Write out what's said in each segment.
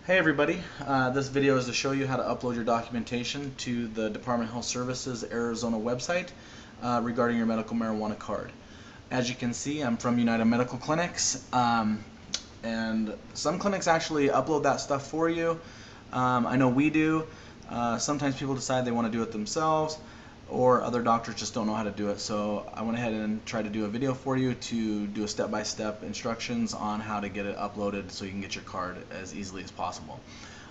Hey everybody, this video is to show you how to upload your documentation to the Department of Health Services Arizona website regarding your medical marijuana card. As you can see, I'm from United Medical Clinics, and some clinics actually upload that stuff for you. I know we do. Sometimes people decide they want to do it themselves, or other doctors just don't know how to do it. So I went ahead and tried to do a video for you to do a step-by-step instructions on how to get it uploaded so you can get your card as easily as possible.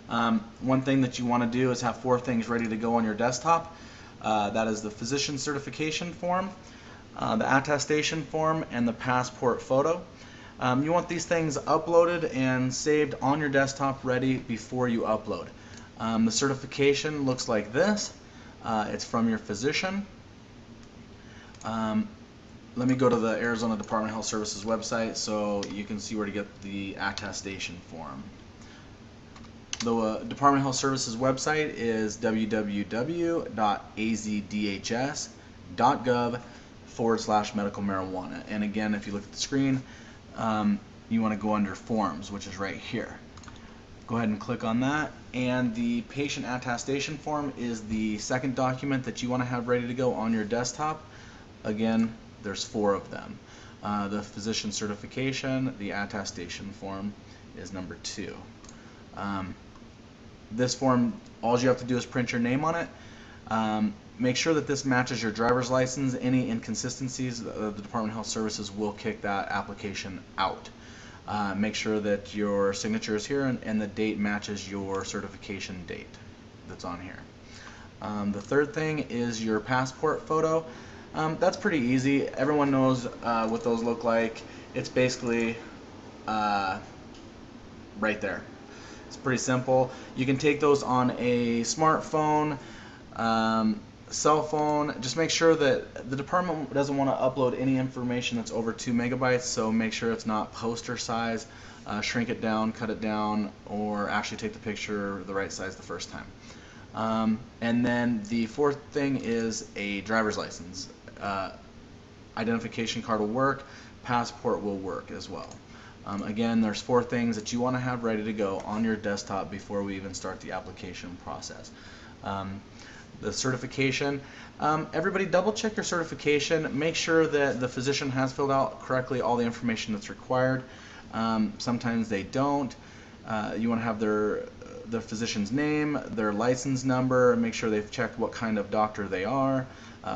One thing that you want to do is have 4 things ready to go on your desktop. That is the physician certification form, the attestation form, and the passport photo. You want these things uploaded and saved on your desktop ready before you upload. The certification looks like this. It's from your physician. Let me go to the Arizona Department of Health Services website so you can see where to get the attestation form. The Department of Health Services website is www.azdhs.gov/medical marijuana. And again, if you look at the screen, you want to go under forms, which is right here. Go ahead and click on that, and the patient attestation form is the second document that you want to have ready to go on your desktop. Again, there's 4 of them. The physician certification, the attestation form is number 2. This form, all you have to do is print your name on it. Make sure that this matches your driver's license. Any inconsistencies, the Department of Health Services will kick that application out. Make sure that your signature is here and the date matches your certification date that's on here. The third thing is your passport photo. That's pretty easy. Everyone knows what those look like. It's basically right there. It's pretty simple. You can take those on a smartphone, cell phone. Just make sure that the department doesn't want to upload any information that's over 2 megabytes, so make sure it's not poster size. Shrink it down, cut it down, or actually take the picture the right size the first time. And then the fourth thing is a driver's license. Identification card will work, passport will work as well. Again, there's 4 things that you want to have ready to go on your desktop before we even start the application process. The certification, everybody double check your certification. Make sure that the physician has filled out correctly all the information that's required. Sometimes they don't. You want to have the physician's name, their license number, make sure they've checked what kind of doctor they are,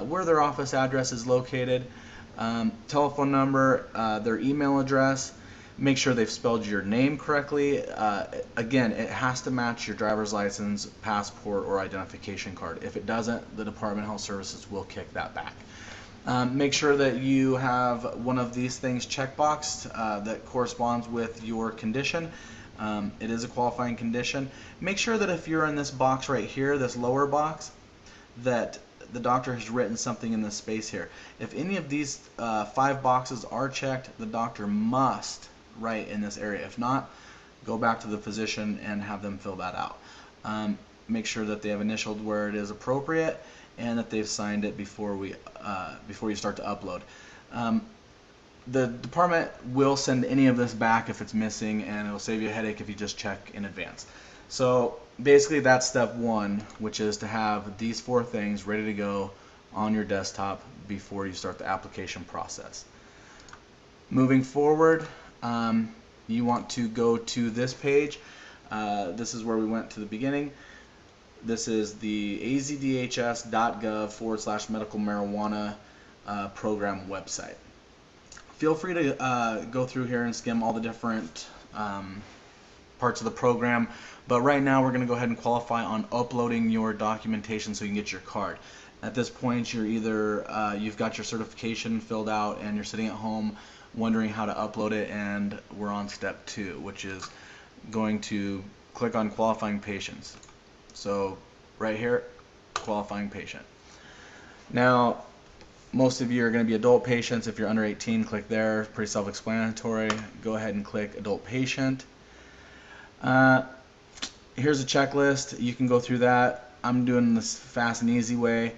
where their office address is located, telephone number, their email address. Make sure they've spelled your name correctly. Again, it has to match your driver's license, passport, or identification card. If it doesn't, the Department of Health Services will kick that back. Make sure that you have one of these things checkboxed that corresponds with your condition. It is a qualifying condition. Make sure that if you're in this box right here, this lower box, that the doctor has written something in this space here. If any of these 5 boxes are checked, the doctor must write in this area. If not, go back to the physician and have them fill that out. Make sure that they have initialed where it is appropriate and that they've signed it before you start to upload. The department will send any of this back if it's missing, and it'll save you a headache if you just check in advance. So basically that's step 1, which is to have these 4 things ready to go on your desktop before you start the application process. Moving forward, you want to go to this page. This is where we went to the beginning. This is the azdhs.gov/medical marijuana program website. Feel free to go through here and skim all the different parts of the program, but right now we're going to go ahead and qualify on uploading your documentation so you can get your card. At this point, you're either you've got your certification filled out and you're sitting at home wondering how to upload it, and we're on step 2, which is going to click on qualifying patients. So right here, qualifying patient. Now, most of you are going to be adult patients. If you're under 18, click there. Pretty self-explanatory. Go ahead and click adult patient. Here's a checklist. You can go through that. I'm doing this fast and easy way.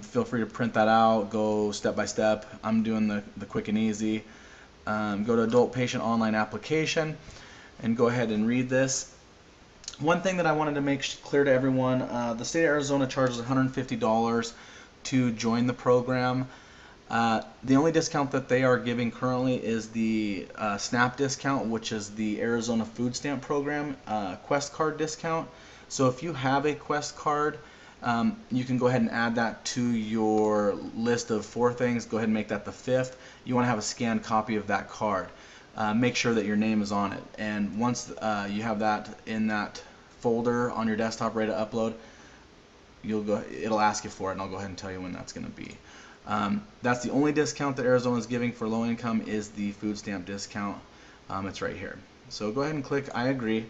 Feel free to print that out. Go step by step. I'm doing the quick and easy. Go to adult patient online application and go ahead and read this. One thing that I wanted to make clear to everyone, the state of Arizona charges $150 to join the program. The only discount that they are giving currently is the SNAP discount, which is the Arizona Food Stamp Program Quest Card discount. So if you have a Quest card, you can go ahead and add that to your list of 4 things. Go ahead and make that the 5th. You want to have a scanned copy of that card. Make sure that your name is on it. And once you have that in that folder on your desktop ready to upload, it'll ask you for it, and I'll go ahead and tell you when that's going to be. That's the only discount that Arizona is giving for low income is the food stamp discount. It's right here. So go ahead and click I agree.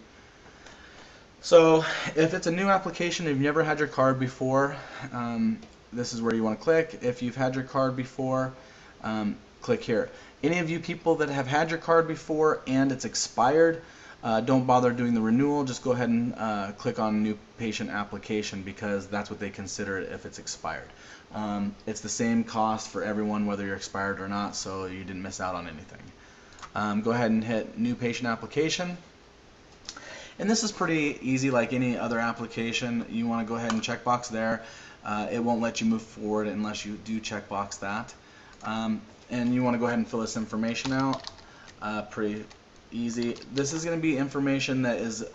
So if it's a new application, if you've never had your card before, this is where you want to click. If you've had your card before, click here. Any of you people that have had your card before and it's expired, don't bother doing the renewal. Just go ahead and click on new patient application, because that's what they consider it if it's expired. It's the same cost for everyone whether you're expired or not, so you didn't miss out on anything. Go ahead and hit new patient application. And this is pretty easy, like any other application. You want to go ahead and checkbox there. It won't let you move forward unless you do checkbox that. And you want to go ahead and fill this information out. Pretty easy. This is going to be information that is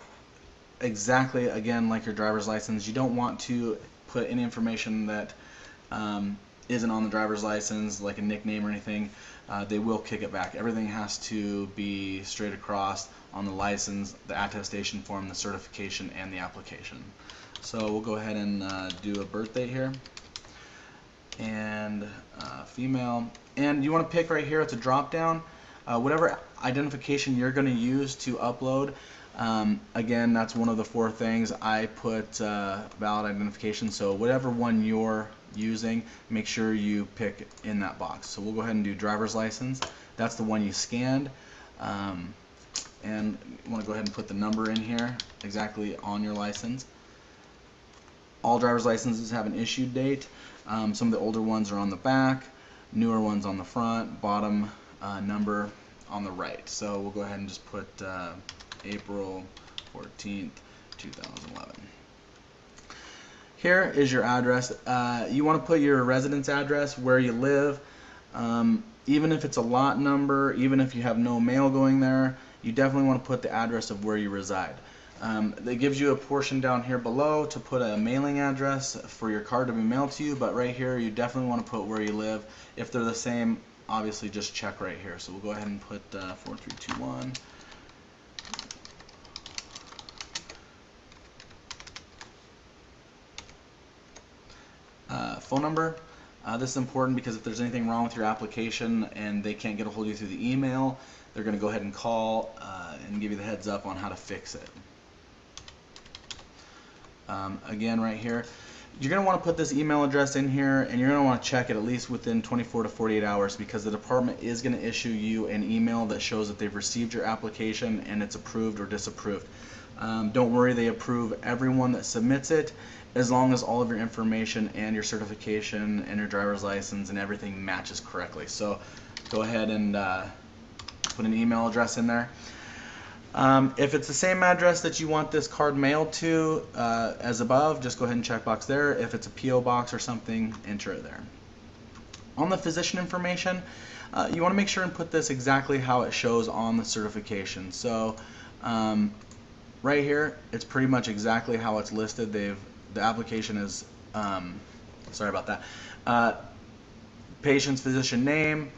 exactly, again, like your driver's license. You don't want to put any information that isn't on the driver's license, like a nickname or anything. They will kick it back. Everything has to be straight across on the license, the attestation form, the certification, and the application. So we'll go ahead and do a birthday here, and female. And you want to pick right here, it's a drop down, whatever identification you're going to use to upload. Again, that's one of the 4 things. I put valid identification, so whatever one you're using, make sure you pick in that box. So we'll go ahead and do driver's license. That's the one you scanned. And you want to go ahead and put the number in here exactly on your license. All driver's licenses have an issue date. Some of the older ones are on the back, newer ones on the front, bottom number on the right. So we'll go ahead and just put April 14th, 2011. Here is your address. You want to put your residence address, where you live. Even if it's a lot number, even if you have no mail going there, you definitely want to put the address of where you reside. It gives you a portion down here below to put a mailing address for your card to be mailed to you, but right here you definitely want to put where you live. If they're the same, obviously just check right here. So we'll go ahead and put 4321. Phone number. This is important because if there's anything wrong with your application and they can't get a hold of you through the email, they're going to go ahead and call and give you the heads up on how to fix it. Again, right here, you're going to want to put this email address in here, and you're going to want to check it at least within 24 to 48 hours, because the department is going to issue you an email that shows that they've received your application and it's approved or disapproved. Don't worry, they approve everyone that submits it, as long as all of your information and your certification and your driver's license and everything matches correctly. So go ahead and put an email address in there. If it's the same address that you want this card mailed to as above, just go ahead and checkbox there. If it's a P.O. box or something, enter it there. On the physician information, you want to make sure and put this exactly how it shows on the certification. So right here, it's pretty much exactly how it's listed. The application is, sorry about that, patient's physician name,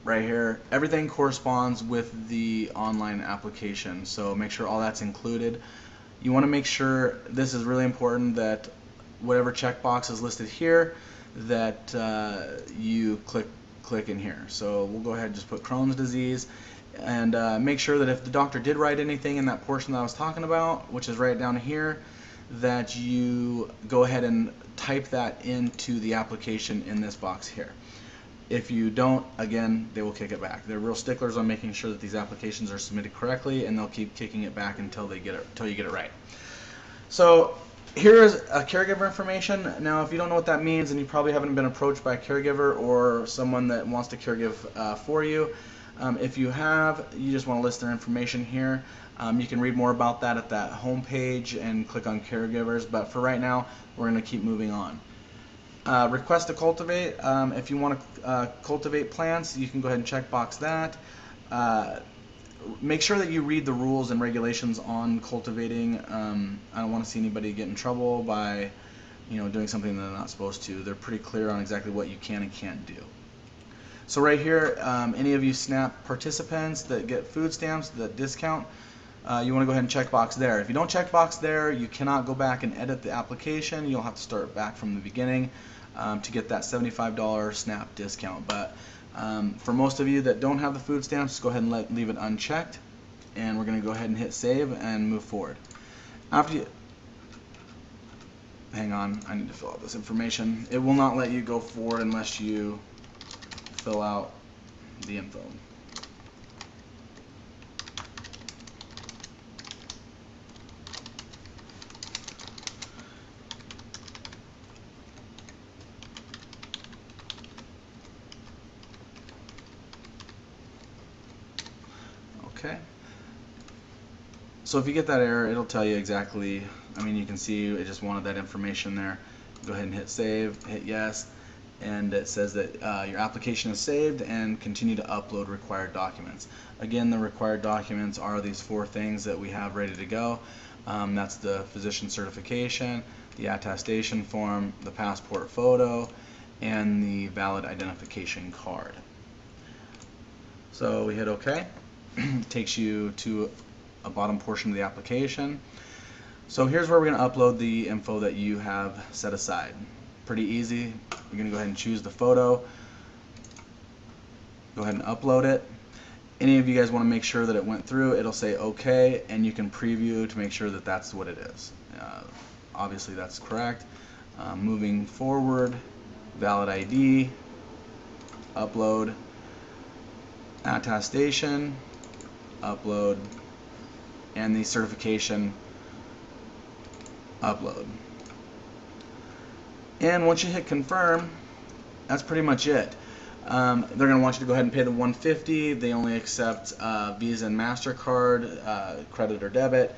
right here, everything corresponds with the online application, so make sure all that's included. You want to make sure, this is really important, that whatever checkbox is listed here, that you click in here. So we'll go ahead and just put Crohn's disease, and make sure that if the doctor did write anything in that portion that I was talking about, which is right down here, that you go ahead and type that into the application in this box here. If you don't, again, they will kick it back. They're real sticklers on making sure that these applications are submitted correctly, and they'll keep kicking it back until you get it right. So here is a caregiver information. Now, if you don't know what that means, and you probably haven't been approached by a caregiver or someone that wants to caregive for you, If you just want to list their information here, you can read more about that at that home page and click on caregivers, but for right now we're going to keep moving on. Request to cultivate. If you want to cultivate plants, you can go ahead and check box that. Make sure that you read the rules and regulations on cultivating. I don't want to see anybody get in trouble by doing something that they're not supposed to. They're pretty clear on exactly what you can and can't do. So right here, any of you SNAP participants that get food stamps, that discount, you want to go ahead and check box there. If you don't check box there, you cannot go back and edit the application. You'll have to start back from the beginning to get that $75 SNAP discount. But for most of you that don't have the food stamps, just go ahead and leave it unchecked, and we're going to go ahead and hit save and move forward. Hang on, I need to fill out this information. It will not let you go forward unless you fill out the info. Okay. So if you get that error, it'll tell you exactly, you can see it just wanted that information there. Go ahead and hit save, hit yes, and it says that your application is saved and continue to upload required documents. Again, the required documents are these 4 things that we have ready to go. That's the physician certification, the attestation form, the passport photo, and the valid identification card. So we hit OK. Takes you to a bottom portion of the application. So here's where we're going to upload the info that you have set aside. Pretty easy. You're going to go ahead and choose the photo. Go ahead and upload it. Any of you guys want to make sure that it went through, it'll say OK, and you can preview to make sure that that's what it is. Obviously that's correct. Moving forward, valid ID, upload, attestation, upload, and the certification, upload. And once you hit confirm, that's pretty much it. They're going to want you to go ahead and pay the $150. They only accept Visa and MasterCard, credit or debit.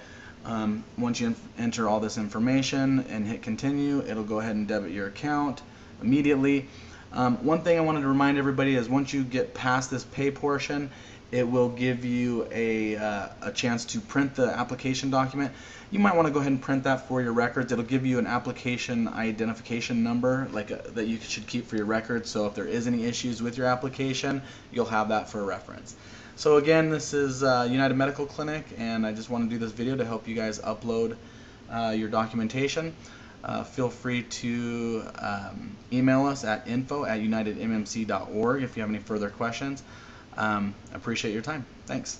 Once you enter all this information and hit continue, it'll go ahead and debit your account immediately. One thing I wanted to remind everybody is once you get past this pay portion, it will give you a chance to print the application document. You might want to go ahead and print that for your records. It'll give you an application identification number that you should keep for your records, so if there is any issues with your application, you'll have that for reference. So again, this is United Medical Clinic, and I just want to do this video to help you guys upload your documentation. Feel free to email us at info@unitedmmc.org if you have any further questions. I appreciate your time. Thanks.